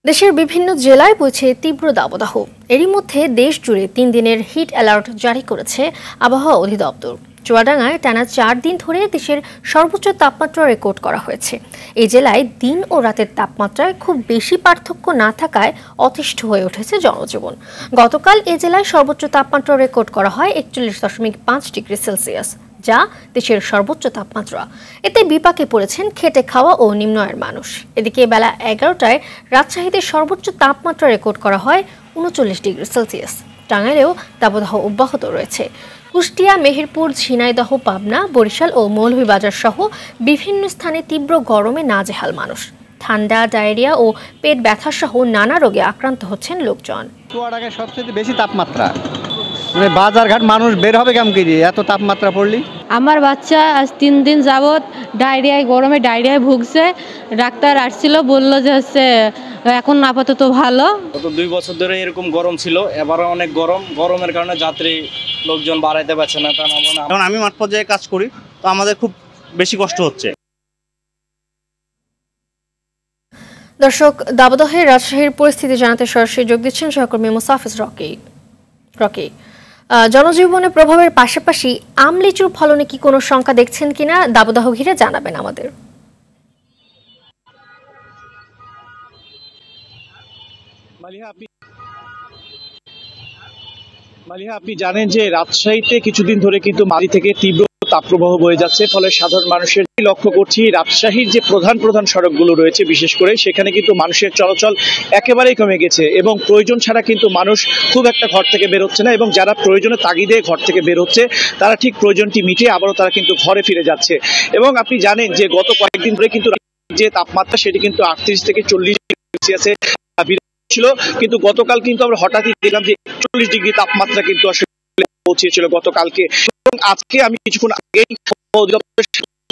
দেশের বিভিন্ন জেলায় বইছে তীব্র দাবদাহ। এরই মধ্যে দেশ জুড়ে ৩ দিনের হিট অ্যালার্ট জারি করেছে আবহাওয়া অধিদপ্তর। চুয়াডাঙ্গায় টানা ৪ দিন ধরে দেশের সর্বোচ্চ তাপমাত্রা রেকর্ড করা হয়েছে। এই জেলায় দিন ও রাতের তাপমাত্রায় খুব বেশি পার্থক্য না থাকায় অতিষ্ঠ হয়ে উঠেছে জনজীবন। গতকাল এ জেলায় সর্বোচ্চ তাপমাত্রা রেকর্ড করা হয় ৪১.৫ ডিগ্রি সেলসিয়াস, যা দেশের সর্বোচ্চ তাপমাত্রা। এতে বিপাকে পড়েছেন খেটে খাওয়া ও নিম্ন আয়ের মানুষ। এদিকে বেলা ১১টায় রাজশাহীতে সর্বোচ্চ তাপমাত্রা রেকর্ড করা হয় ৩৯ ডিগ্রি সেলসিয়াস। টাঙ্গাইলেও দাবদাহ অব্যাহত রয়েছে। কুষ্টিয়া, মেহেরপুর, ঝিনাইদহ, পাবনা, বরিশাল ও মৌলভীবাজার সহ বিভিন্ন স্থানে তীব্র গরমে নাজেহাল মানুষ। ঠান্ডা, ডায়রিয়া ও পেট ব্যথা সহ নানা রোগে আক্রান্ত হচ্ছেন লোকজন। চুয়াডাঙ্গায় সবচেয়ে বেশি তাপমাত্রা, বাজারঘাট মানুষ বের হবে কেমন করে এত তাপমাত্রা পড়লি। আমার বাচ্চা আজ ৩ দিন যাবৎ গরমে ডায়রিয়ায় ভুগছে। ডাক্তার আসছিল, বলল যে এখন আপাতত ভালো। গত ২ বছর ধরে এরকম গরম ছিল, এবারও অনেক গরমের কারণে যাত্রী লোকজন বাড়াইতে পারছে না। কারণ আমি মাঠ পর্যায়ে কাজ করি, তো আমাদের খুব বেশি কষ্ট হচ্ছে। দর্শক, দাবদাহে রাজশাহীর পরিস্থিতি জানাতে সরাসরি যোগ দিচ্ছেন সহকর্মী মুসাফিজ রকি। জনজীবনে প্রভাবের পাশাপাশি আম লিচুর ফলনে কি কোনো শঙ্কা দেখছেন কিনা দাবদাহ ঘিরে জানাবেন আমাদের। মালিহা, আপনি জানেন যে রাজশাহীতে কিছুদিন ধরে কিন্তু মাঝি থেকে তীব্র তাপপ্রবাহ বয়ে যাচ্ছে, ফলে সাধারণ মানুষের লক্ষ্য করছি রাজশাহীর যে প্রধান সড়কগুলো রয়েছে, বিশেষ করে সেখানে কিন্তু মানুষের চলাচল একেবারেই কমে গেছে এবং প্রয়োজন ছাড়া কিন্তু মানুষ খুব একটা ঘর থেকে বের হচ্ছে না, এবং যারা প্রয়োজনের তাগিদে ঘর থেকে বের হচ্ছে তারা ঠিক প্রয়োজনটি মিটিয়ে আবারও তারা কিন্তু ঘরে ফিরে যাচ্ছে। এবং আপনি জানেন যে গত কয়েকদিন ধরে কিন্তু যে তাপমাত্রা সেটি কিন্তু ৩৮ থেকে ৪০ ডিগ্রি সেলসিয়াসে ছিল, কিন্তু গতকাল কিন্তু আমরা হঠাৎই দেখলাম যে ৪১ ডিগ্রি তাপমাত্রা কিন্তু আসলে পৌঁছেছিল গতকালকে। এবং আজকে আমি কিছুক্ষণ আগেই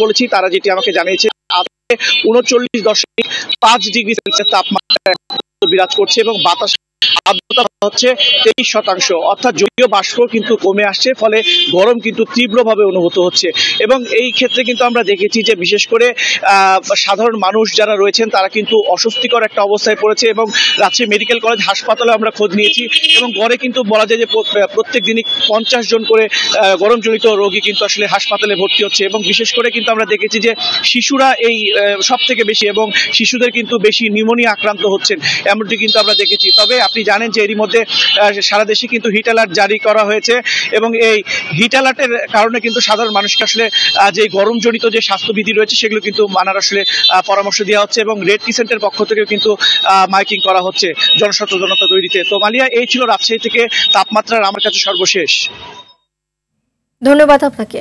বলেছি, তারা যেটি আমাকে জানিয়েছে আজকে ৩৯.৫ ডিগ্রি সেলসিয়াস তাপমাত্রা বিরাজ করছে এবং বাতাস আর্দ্রতা হচ্ছে ২৩%। অর্থাৎ জলীয় বাষ্প কিন্তু কমে আসছে, ফলে গরম কিন্তু তীব্রভাবে অনুভূত হচ্ছে। এবং এই ক্ষেত্রে কিন্তু আমরা দেখেছি যে বিশেষ করে সাধারণ মানুষ যারা রয়েছেন তারা কিন্তু অস্বস্তিকর একটা অবস্থায় পড়েছে। এবং রাজশাহী মেডিকেল কলেজ হাসপাতালে আমরা খোঁজ নিয়েছি এবং গড়ে কিন্তু বলা যায় যে প্রত্যেক দিনই ৫০ জন করে গরমজনিত রোগী কিন্তু আসলে হাসপাতালে ভর্তি হচ্ছে। এবং বিশেষ করে কিন্তু আমরা দেখেছি যে শিশুরা এই সব থেকে বেশি, এবং শিশুদের কিন্তু বেশি নিউমোনিয়া আক্রান্ত হচ্ছেন, এমনটি কিন্তু আমরা দেখেছি। তবে আপনি জানেন যে এরই মধ্যে সারা দেশে কিন্তু হিট অ্যালার্ট জারি করা হয়েছে এবং এই হিট অ্যালার্টের কারণে কিন্তু সাধারণ মানুষকে আসলে যে গরমজনিত যে স্বাস্থ্যবিধি রয়েছে সেগুলো কিন্তু মানার আসলে পরামর্শ দেওয়া হচ্ছে এবং রেড ক্রিসেন্টের পক্ষ থেকেও কিন্তু মাইকিং করা হচ্ছে জনসচেতনতা তৈরিতে। তো মালিয়া, এই ছিল রাজশাহী থেকে তাপমাত্রার আমার কাছে সর্বশেষ। ধন্যবাদ আপনাকে।